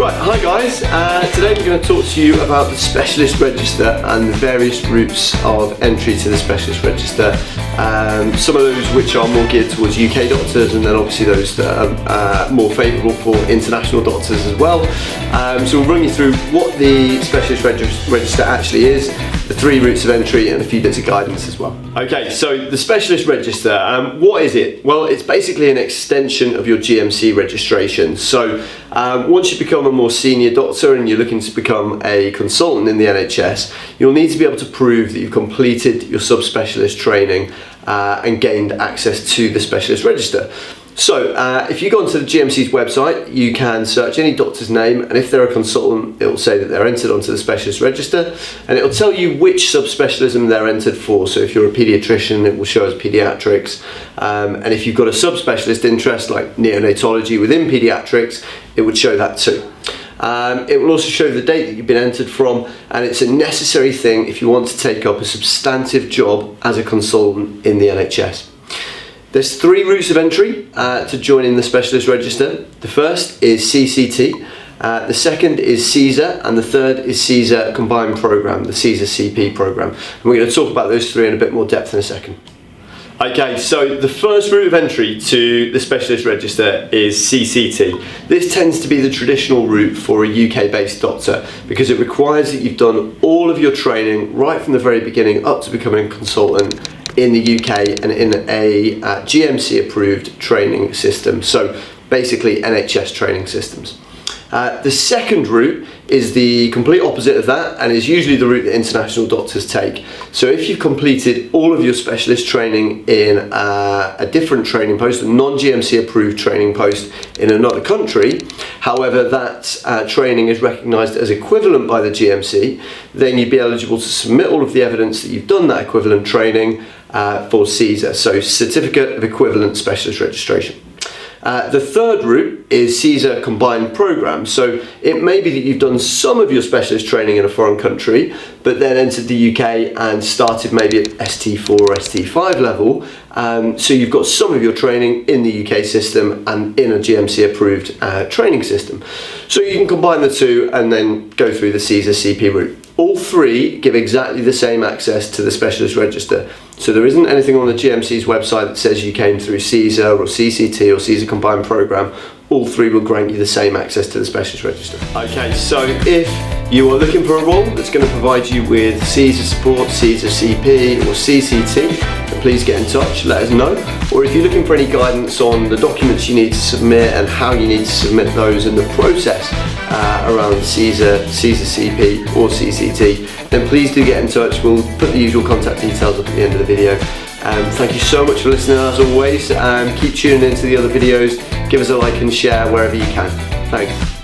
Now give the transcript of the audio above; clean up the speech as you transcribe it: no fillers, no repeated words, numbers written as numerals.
Right, hi guys. Today we're going to talk to you about the Specialist Register and the various routes of entry to the Specialist Register. Some of those which are more geared towards UK doctors, and then obviously those that are more favourable for international doctors as well. So we'll run you through what the Specialist Register actually is, the 3 routes of entry, and a few bits of guidance as well. Okay, so the Specialist Register, what is it? Well, it's basically an extension of your GMC registration. So once you become a more senior doctor and you're looking to become a consultant in the NHS, you'll need to be able to prove that you've completed your subspecialist training and gained access to the Specialist Register. So if you go onto the GMC's website, you can search any doctor's name, and if they're a consultant, it will say that they're entered onto the Specialist Register, and it will tell you which subspecialism they're entered for. So if you're a paediatrician, it will show as paediatrics, and if you've got a subspecialist interest like neonatology within paediatrics, it would show that too. It will also show the date that you've been entered from, and it's a necessary thing if you want to take up a substantive job as a consultant in the NHS. There's 3 routes of entry to joining the Specialist Register. The first is CCT, the second is CESR, and the third is CESR Combined Programme, the CESR CP programme. And we're going to talk about those 3 in a bit more depth in a second. Okay, so the first route of entry to the Specialist Register is CCT. This tends to be the traditional route for a UK-based doctor because it requires that you've done all of your training right from the very beginning up to becoming a consultant in the UK and in a GMC approved training system, so basically NHS training systems. The second route is the complete opposite of that, and is usually the route that international doctors take. So if you've completed all of your specialist training in a different training post, a non-GMC approved training post in another country, however that training is recognised as equivalent by the GMC, then you'd be eligible to submit all of the evidence that you've done that equivalent training for CESR, so Certificate of Equivalent Specialist Registration. The third route is CESR Combined Programme. So it may be that you've done some of your specialist training in a foreign country, but then entered the UK and started maybe at ST4 or ST5 level. So you've got some of your training in the UK system and in a GMC approved training system. So you can combine the 2 and then go through the CESR CP route. All 3 give exactly the same access to the Specialist Register. So there isn't anything on the GMC's website that says you came through CESR or CCT or CESR Combined Programme. All 3 will grant you the same access to the Specialist Register. Okay, so if you are looking for a role that's going to provide you with CESR support, CESR CP or CCT, then please get in touch, let us know. Or if you're looking for any guidance on the documents you need to submit and how you need to submit those and the process around CESR, CESR CP or CCT, then please do get in touch. We'll put the usual contact details up at the end of the video. Thank you so much for listening as always. Keep tuning into the other videos. Give us a like and share wherever you can. Thanks.